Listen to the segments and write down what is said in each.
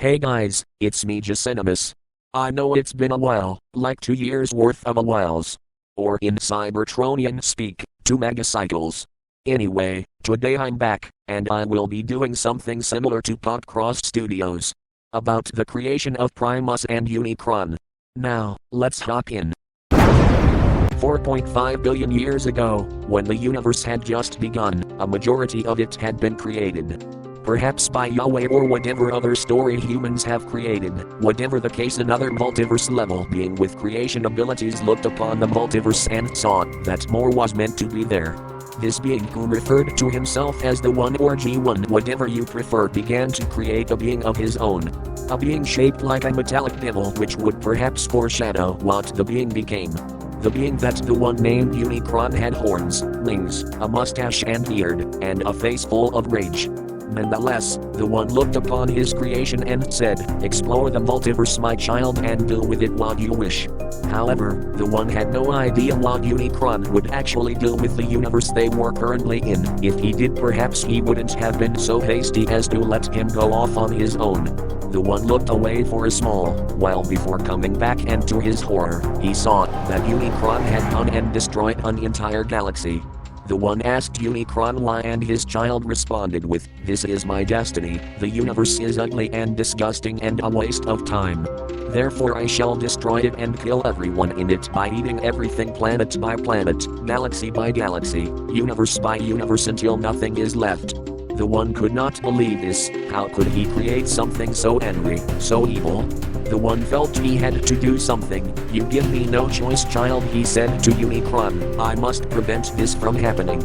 Hey guys, it's me Jasinimus. I know it's been a while, like 2 years worth of a whiles. Or in Cybertronian speak, 2 megacycles. Anyway, today I'm back, and I will be doing something similar to Podcross Studios. About the creation of Primus and Unicron. Now, let's hop in. 4.5 billion years ago, when the universe had just begun, a majority of it had been created. Perhaps by Yahweh or whatever other story humans have created, whatever the case, another multiverse level being with creation abilities looked upon the multiverse and saw that more was meant to be there. This being, who referred to himself as the One or G1, whatever you prefer, began to create a being of his own. A being shaped like a metallic devil, which would perhaps foreshadow what the being became. The being that the one named Unicron had horns, wings, a mustache and beard, and a face full of rage. Nonetheless, the one looked upon his creation and said, "Explore the multiverse, my child, and do with it what you wish." However, the one had no idea what Unicron would actually do with the universe they were currently in. If he did, perhaps he wouldn't have been so hasty as to let him go off on his own. The one looked away for a small while before coming back, and to his horror, he saw that Unicron had gone and destroyed an entire galaxy. The one asked Unicron why, and his child responded with, "This is my destiny. The universe is ugly and disgusting and a waste of time. Therefore I shall destroy it and kill everyone in it by eating everything, planet by planet, galaxy by galaxy, universe by universe, until nothing is left." The one could not believe this. How could he create something so angry, so evil? The one felt he had to do something. "You give me no choice, child," he said to Unicron. "I must prevent this from happening."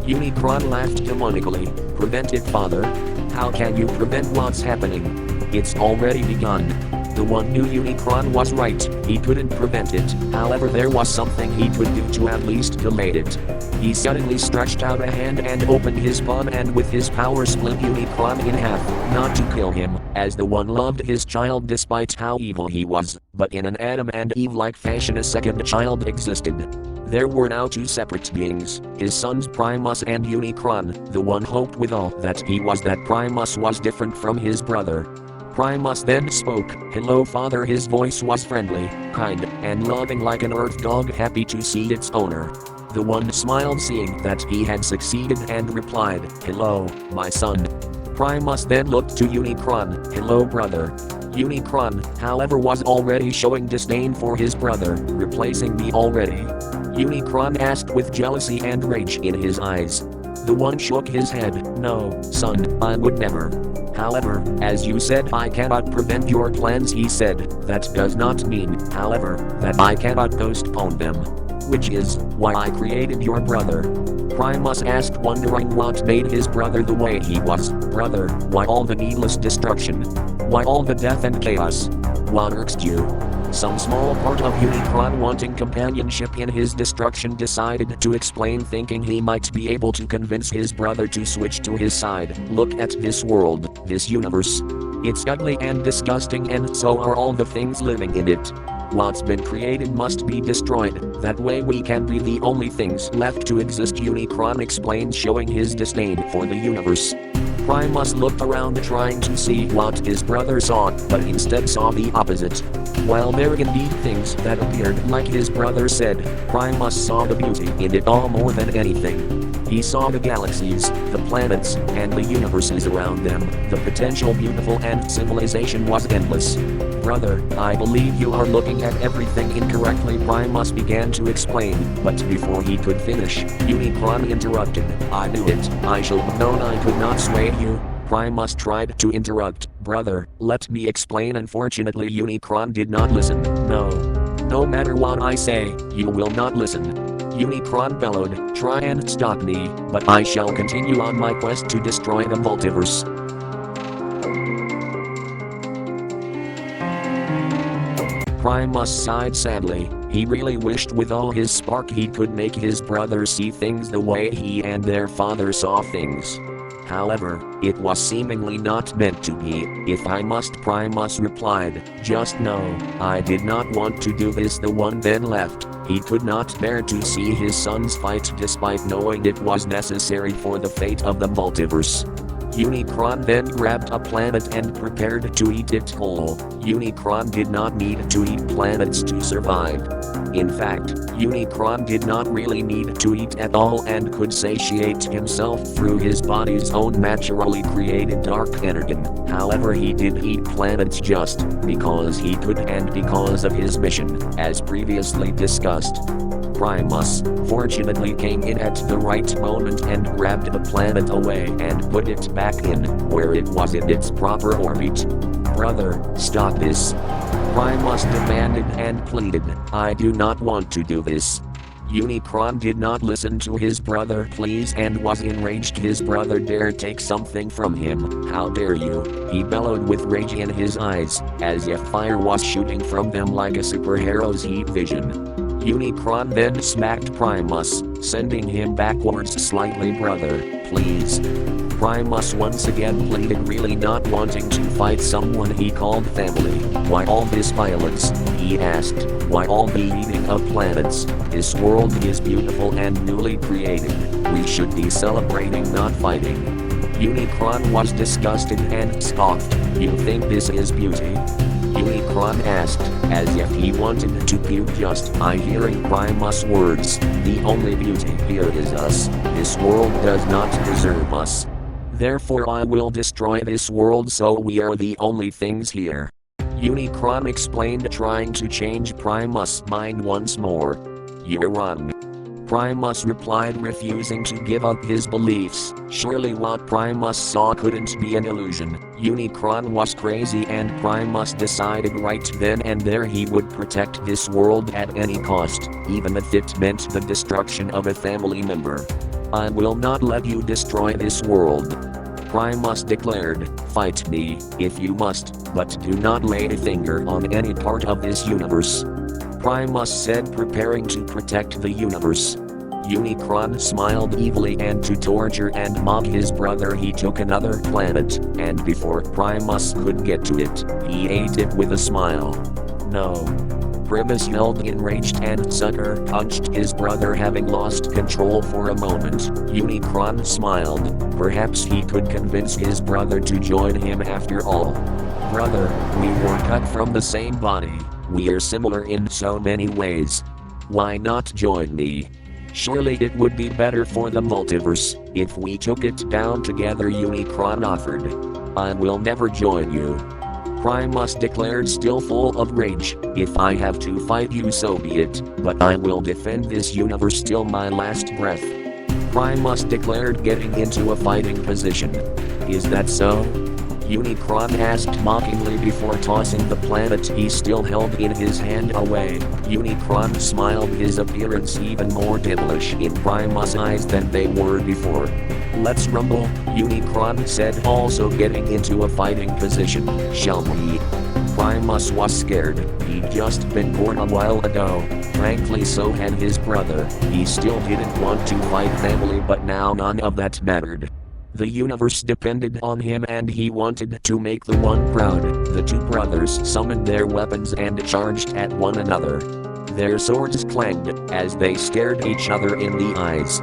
Unicron laughed demonically. "Prevent it, father? How can you prevent what's happening? It's already begun." The one knew Unicron was right. He couldn't prevent it. However, there was something he could do to at least delay it. He suddenly stretched out a hand and opened his palm, and with his power split Unicron in half, not to kill him, as the one loved his child despite how evil he was, but in an Adam and Eve-like fashion a second child existed. There were now 2 separate beings, his sons Primus and Unicron. The one hoped with all that he was that Primus was different from his brother. Primus then spoke. "Hello, father." His voice was friendly, kind, and loving like an earth dog happy to see its owner. The one smiled, seeing that he had succeeded, and replied, "Hello, my son." Primus then looked to Unicron. "Hello, brother." Unicron, however, was already showing disdain for his brother. "Replacing me already?" Unicron asked with jealousy and rage in his eyes. The one shook his head. "No, son, I would never. However, as you said, I cannot prevent your plans," he said. "That does not mean, however, that I cannot postpone them. Which is why I created your brother." Primus asked, wondering what made his brother the way he was. "Brother, why all the needless destruction? Why all the death and chaos? What irks you?" Some small part of Unicron, wanting companionship in his destruction, decided to explain, thinking he might be able to convince his brother to switch to his side. "Look at this world, this universe. It's ugly and disgusting, and so are all the things living in it. What's been created must be destroyed. That way we can be the only things left to exist," Unicron explained, showing his disdain for the universe. Primus looked around, trying to see what his brother saw, but instead saw the opposite. While there indeed things that appeared like his brother said, Primus saw the beauty in it all more than anything. He saw the galaxies, the planets, and the universes around them. The potential beautiful, and civilization was endless. "Brother, I believe you are looking at everything incorrectly," Primus began to explain, but before he could finish, Unicron interrupted. "I knew it. I should have known I could not sway you." Primus tried to interrupt. "Brother, let me explain." Unfortunately, Unicron did not listen. "No. No matter what I say, you will not listen." Unicron bellowed. "Try and stop me, but I shall continue on my quest to destroy the multiverse." Primus sighed sadly. He really wished with all his spark he could make his brother see things the way he and their father saw things. However, it was seemingly not meant to be. "If I must," Primus replied. "Just know, I did not want to do this." The one then left. He could not bear to see his sons fight, despite knowing it was necessary for the fate of the multiverse. Unicron then grabbed a planet and prepared to eat it whole. Unicron did not need to eat planets to survive. In fact, Unicron did not really need to eat at all and could satiate himself through his body's own naturally created dark energy. However, he did eat planets just because he could and because of his mission, as previously discussed. Primus, fortunately, came in at the right moment and grabbed the planet away and put it back in where it was in its proper orbit. Brother, stop this. Primus demanded and pleaded, I do not want to do this. Unicron did not listen to his brother pleas and was enraged his brother dare take something from him. How dare you? He bellowed with rage in his eyes, as if fire was shooting from them like a superhero's heat vision. Unicron then smacked Primus, sending him backwards slightly. Brother, please. Primus once again pleaded, really not wanting to fight someone he called family. Why all this violence? He asked. Why all the eating of planets? This world is beautiful and newly created. We should be celebrating, not fighting. Unicron was disgusted and scoffed. You think this is beauty? Unicron asked, as if he wanted to puke just by hearing Primus' words. The only beauty here is us. This world does not deserve us. Therefore I will destroy this world so we are the only things here. Unicron explained, trying to change Primus' mind once more. You're wrong. Primus replied, refusing to give up his beliefs. Surely what Primus saw couldn't be an illusion. Unicron was crazy and Primus decided right then and there he would protect this world at any cost, even if it meant the destruction of a family member. I will not let you destroy this world. Primus declared, fight me, if you must, but do not lay a finger on any part of this universe. Primus said, preparing to protect the universe. Unicron smiled evilly and to torture and mock his brother he took another planet, and before Primus could get to it, he ate it with a smile. No. Primus yelled enraged and sucker punched his brother, having lost control for a moment. Unicron smiled. Perhaps he could convince his brother to join him after all. Brother, we were cut from the same body. We are similar in so many ways. Why not join me? Surely it would be better for the multiverse if we took it down together, Unicron offered. I will never join you. Primus declared, still full of rage. If I have to fight you, so be it, but I will defend this universe till my last breath. Primus declared, getting into a fighting position. Is that so? Unicron asked mockingly before tossing the planet he still held in his hand away. Unicron smiled, his appearance even more devilish in Primus' eyes than they were before. Let's rumble, Unicron said, also getting into a fighting position. Shall we? Primus was scared. He'd just been born a while ago. Frankly, so had his brother. He still didn't want to fight family, but now none of that mattered. The universe depended on him and he wanted to make the one proud. The two brothers summoned their weapons and charged at one another. Their swords clanged as they stared each other in the eyes.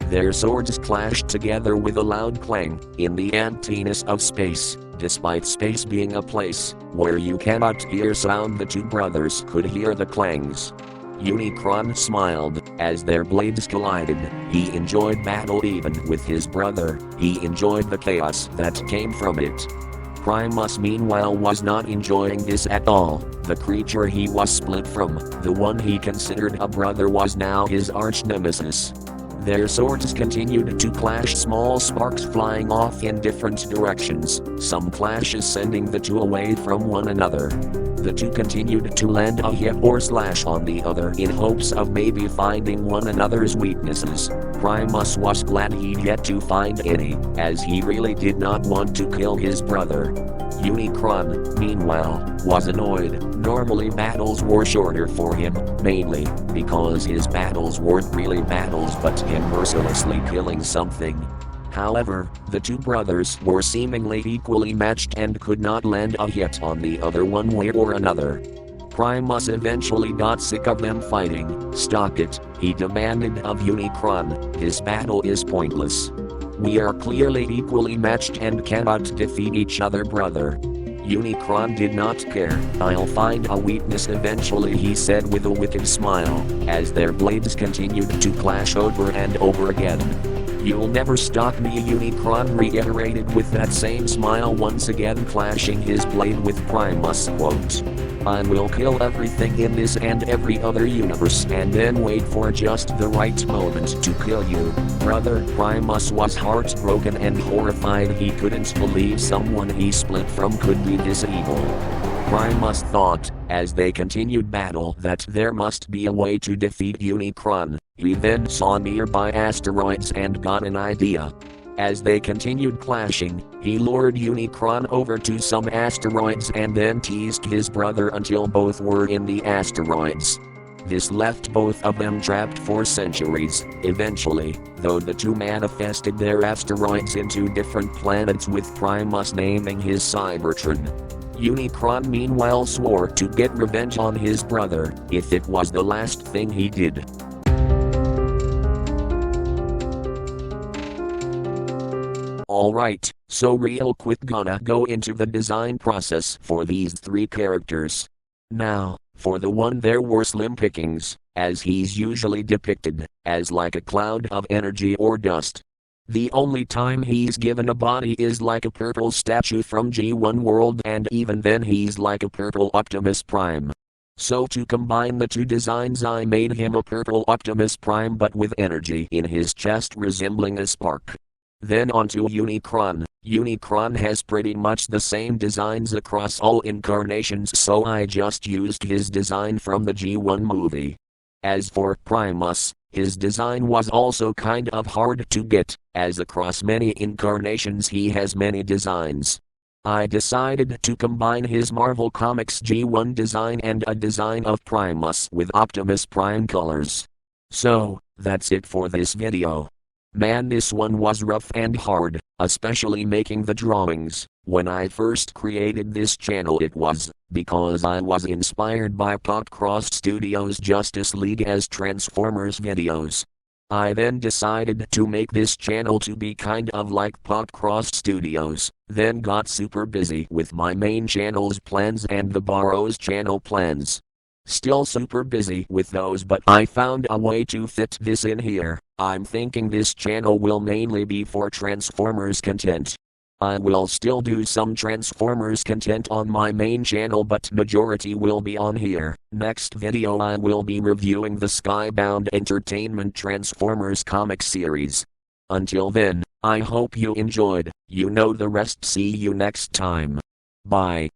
Their swords clashed together with a loud clang in the emptiness of space. Despite space being a place where you cannot hear sound, the two brothers could hear the clangs. Unicron smiled as their blades collided. He enjoyed battle even with his brother. He enjoyed the chaos that came from it. Primus meanwhile was not enjoying this at all. The creature he was split from, the one he considered a brother, was now his arch nemesis. Their swords continued to clash, small sparks flying off in different directions, some clashes sending the two away from one another. The two continued to land a hit or slash on the other in hopes of maybe finding one another's weaknesses. Primus was glad he'd yet to find any, as he really did not want to kill his brother. Unicron, meanwhile, was annoyed. Normally battles were shorter for him, mainly because his battles weren't really battles but him mercilessly killing something. However, the two brothers were seemingly equally matched and could not land a hit on the other one way or another. Primus eventually got sick of them fighting. Stop it, He demanded of Unicron, "This battle is pointless. We are clearly equally matched and cannot defeat each other, brother." Unicron did not care. "I'll find a weakness eventually," he said with a wicked smile, as their blades continued to clash over and over again. "You'll never stop me," Unicron reiterated with that same smile, once again clashing his blade with Primus, quote, "I will kill everything in this and every other universe and then wait for just the right moment to kill you, brother." Primus was heartbroken and horrified. He couldn't believe someone he split from could be this evil. Primus thought, as they continued battle, that there must be a way to defeat Unicron. He then saw nearby asteroids and got an idea. As they continued clashing, he lured Unicron over to some asteroids and then teased his brother until both were in the asteroids. This left both of them trapped for centuries. Eventually, though, the two manifested their asteroids into different planets, with Primus naming his Cybertron. Unicron meanwhile swore to get revenge on his brother, if it was the last thing he did. Alright, so real quick gonna go into the design process for these three characters. Now, for the one, there were slim pickings, as he's usually depicted, as like a cloud of energy or dust. The only time he's given a body is like a purple statue from G1 World, and even then he's like a purple Optimus Prime. So to combine the two designs, I made him a purple Optimus Prime but with energy in his chest resembling a spark. Then onto Unicron. Unicron has pretty much the same designs across all incarnations, so I just used his design from the G1 movie. As for Primus, his design was also kind of hard to get, as across many incarnations he has many designs. I decided to combine his Marvel Comics G1 design and a design of Primus with Optimus Prime colors. So, that's it for this video. Man, this one was rough and hard, especially making the drawings. When I first created this channel, it was because I was inspired by Popcross Studios' Justice League as Transformers videos. I then decided to make this channel to be kind of like Popcross Studios, then got super busy with my main channel's plans and the Barrows channel plans. Still super busy with those, but I found a way to fit this in here. I'm thinking this channel will mainly be for Transformers content. I will still do some Transformers content on my main channel, but majority will be on here. Next video I will be reviewing the Skybound Entertainment Transformers comic series. Until then, I hope you enjoyed. You know the rest. See you next time. Bye.